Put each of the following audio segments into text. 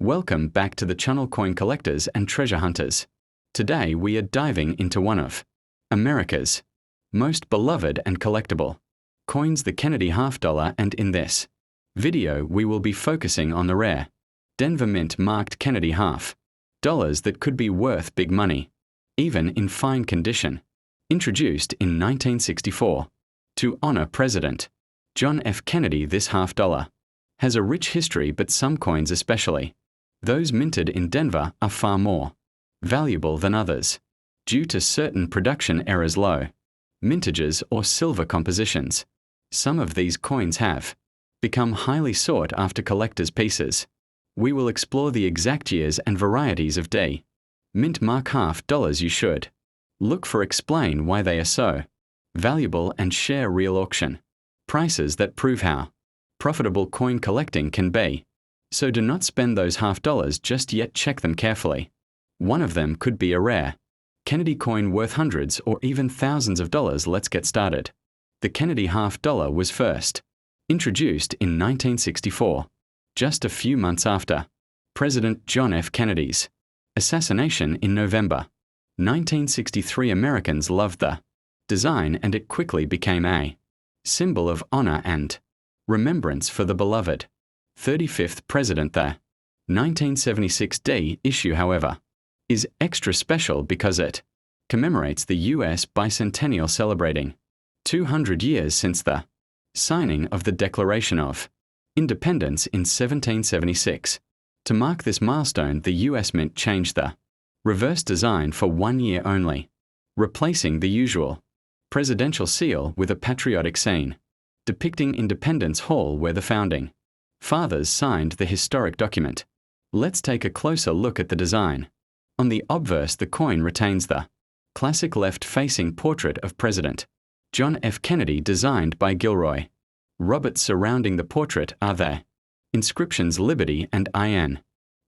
Welcome back to the channel, Coin Collectors and Treasure Hunters. Today we are diving into one of America's most beloved and collectible coins, the Kennedy Half Dollar, and in this video we will be focusing on the rare Denver Mint marked Kennedy Half Dollars that could be worth big money, even in fine condition. Introduced in 1964 to honor President John F. Kennedy, this half dollar has a rich history, but some coins, especially those minted in Denver, are far more valuable than others due to certain production errors, low mintages, or silver compositions. Some of these coins have become highly sought after collectors' pieces. We will explore the exact years and varieties of D Mint mark half dollars you should look for, explain why they are so valuable, and share real auction prices that prove how profitable coin collecting can be. So do not spend those half dollars just yet, check them carefully. One of them could be a rare Kennedy coin worth hundreds or even thousands of dollars. Let's get started. The Kennedy half dollar was first introduced in 1964, just a few months after President John F. Kennedy's assassination in November 1963. Americans loved the design, and it quickly became a symbol of honor and remembrance for the beloved 35th president. The 1976 D issue, however, is extra special because it commemorates the U.S. bicentennial, celebrating 200 years since the signing of the Declaration of Independence in 1776. To mark this milestone, the U.S. Mint changed the reverse design for 1 year only, replacing the usual presidential seal with a patriotic scene depicting Independence Hall, where the founding fathers signed the historic document. Let's take a closer look at the design. On the obverse, the coin retains the classic left-facing portrait of President John F. Kennedy, designed by Gilroy Roberts. Surrounding the portrait are the inscriptions Liberty and In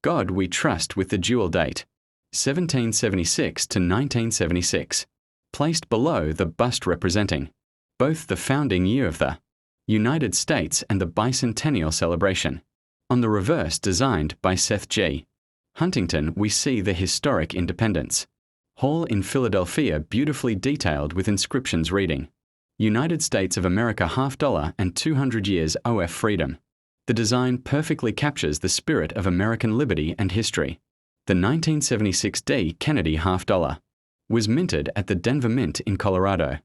God We Trust, with the dual date 1776 to 1976 placed below the bust, representing both the founding year of the United States and the bicentennial celebration. On the reverse, designed by Seth G. Huntington, we see the historic Independence Hall in Philadelphia, beautifully detailed with inscriptions reading United States of America half dollar and 200 years of freedom. The design perfectly captures the spirit of American liberty and history. The 1976 D Kennedy half dollar was minted at the Denver Mint in Colorado.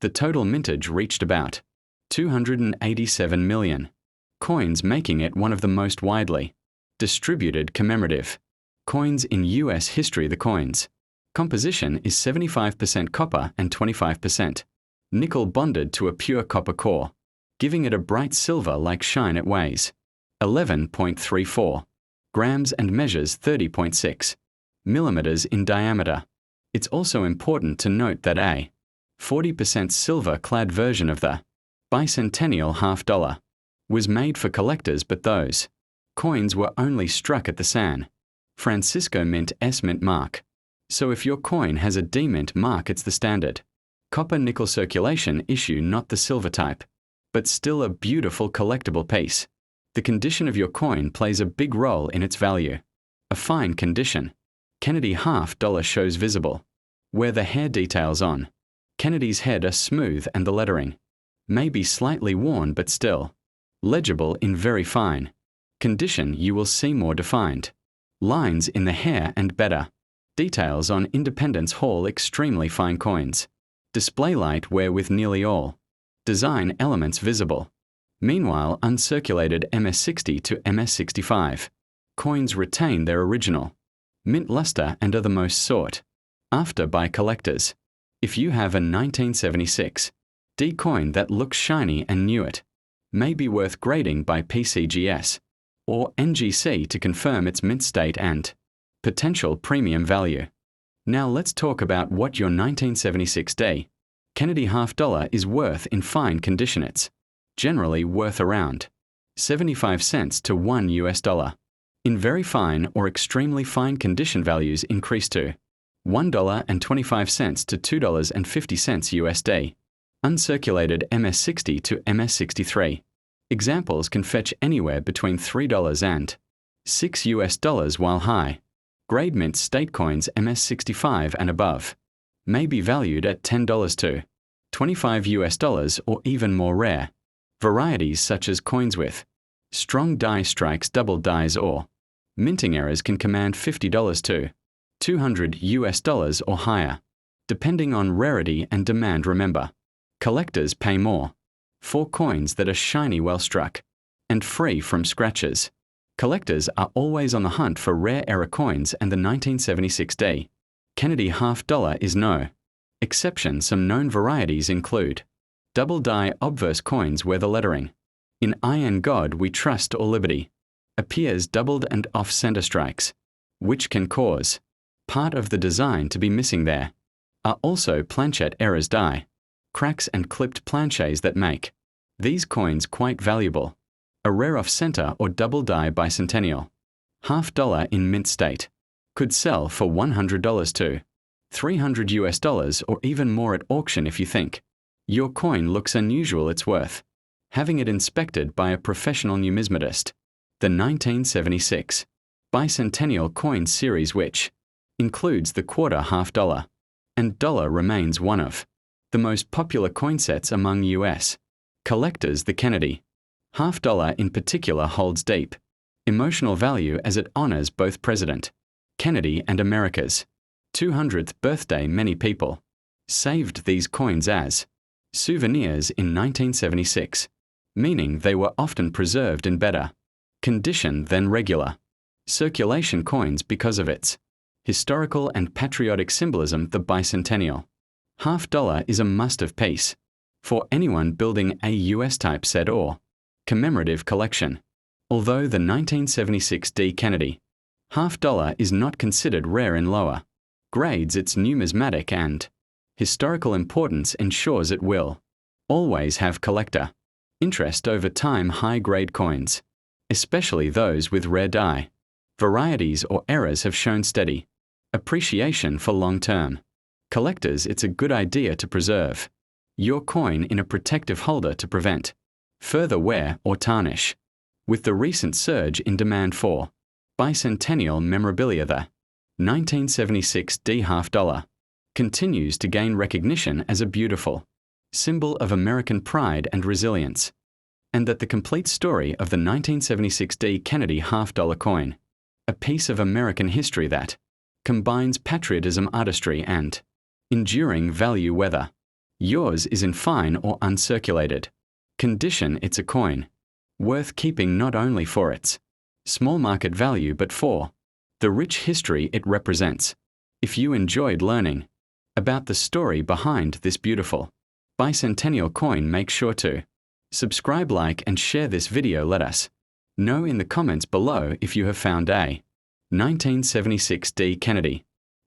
The total mintage reached about 287 million coins, making it one of the most widely distributed commemorative coins in U.S. history. The coin's composition is 75% copper and 25% nickel, bonded to a pure copper core, giving it a bright silver-like shine. It weighs 11.34 grams and measures 30.6 millimeters in diameter. It's also important to note that a 40% silver-clad version of the Bicentennial half dollar was made for collectors, but those coins were only struck at the San Francisco Mint S Mint mark. So if your coin has a D Mint mark, it's the standard copper nickel circulation issue, not the silver type, but still a beautiful collectible piece. The condition of your coin plays a big role in its value. A fine condition Kennedy half dollar shows visible where the hair details on Kennedy's head are smooth and the lettering may be slightly worn, but still legible. In very fine condition, you will see more defined lines in the hair and better details on Independence Hall. Extremely fine coins display light wear with nearly all design elements visible. Meanwhile, uncirculated MS-60 to MS-65 coins retain their original mint luster and are the most sought after by collectors. If you have a 1976 D coin that looks shiny and new, it may be worth grading by PCGS or NGC to confirm its mint state and potential premium value. Now let's talk about what your 1976 D Kennedy half dollar is worth in fine condition. It's generally worth around 75 cents to $1 US. In very fine or extremely fine condition, values increase to $1.25 to $2.50 USD. Uncirculated MS-60 to MS-63 examples can fetch anywhere between $3 and $6 while high. Grade mint state coins MS65 and above may be valued at $10 to $25 or even more rare. Varieties such as coins with strong die strikes, double dies, or minting errors can command $50 to $200 or higher, depending on rarity and demand. Remember, collectors pay more for coins that are shiny, well struck, and free from scratches. Collectors are always on the hunt for rare error coins, and the 1976 Kennedy Half Dollar is no exception. Some known varieties include double die obverse coins where the lettering "In I and God We Trust" or "Liberty" appears doubled and off-center strikes, which can cause part of the design to be missing. There are also planchette errors, die cracks, and clipped planchets that make these coins quite valuable. A rare off-center or double die bicentennial half dollar in mint state could sell for $100 to $300 or even more at auction. If you think your coin looks unusual, it's worth having it inspected by a professional numismatist. The 1976 Bicentennial Coin Series, which includes the quarter, half dollar, and dollar, remains one of the most popular coin sets among U.S. collectors. The Kennedy Half Dollar in particular holds deep emotional value as it honors both President Kennedy and America's 200th birthday. Many people saved these coins as souvenirs in 1976, meaning they were often preserved in better condition than regular circulation coins because of its historical and patriotic symbolism. The Bicentennial Half Dollar is a must-have piece for anyone building a US-type set or commemorative collection. Although the 1976 Kennedy Half Dollar is not considered rare in lower grades, its numismatic and historical importance ensures it will always have collector interest over time. High-grade coins, especially those with rare die varieties or errors, have shown steady appreciation for long-term collectors. It's a good idea to preserve your coin in a protective holder to prevent further wear or tarnish. With the recent surge in demand for bicentennial memorabilia, the 1976 Half Dollar continues to gain recognition as a beautiful symbol of American pride and resilience, and that the complete story of the 1976 Kennedy Half Dollar coin, a piece of American history that combines patriotism, artistry, and enduring value. Whether yours is in fine or uncirculated condition, it's a coin worth keeping not only for its small market value but for the rich history it represents. If you enjoyed learning about the story behind this beautiful bicentennial coin, make sure to subscribe, like, and share this video. Let us know in the comments below if you have found a 1976 Kennedy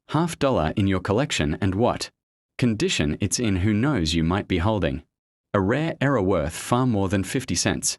Half Dollar in your collection and what condition it's in. Who knows, you might be holding a rare error worth far more than 50 cents.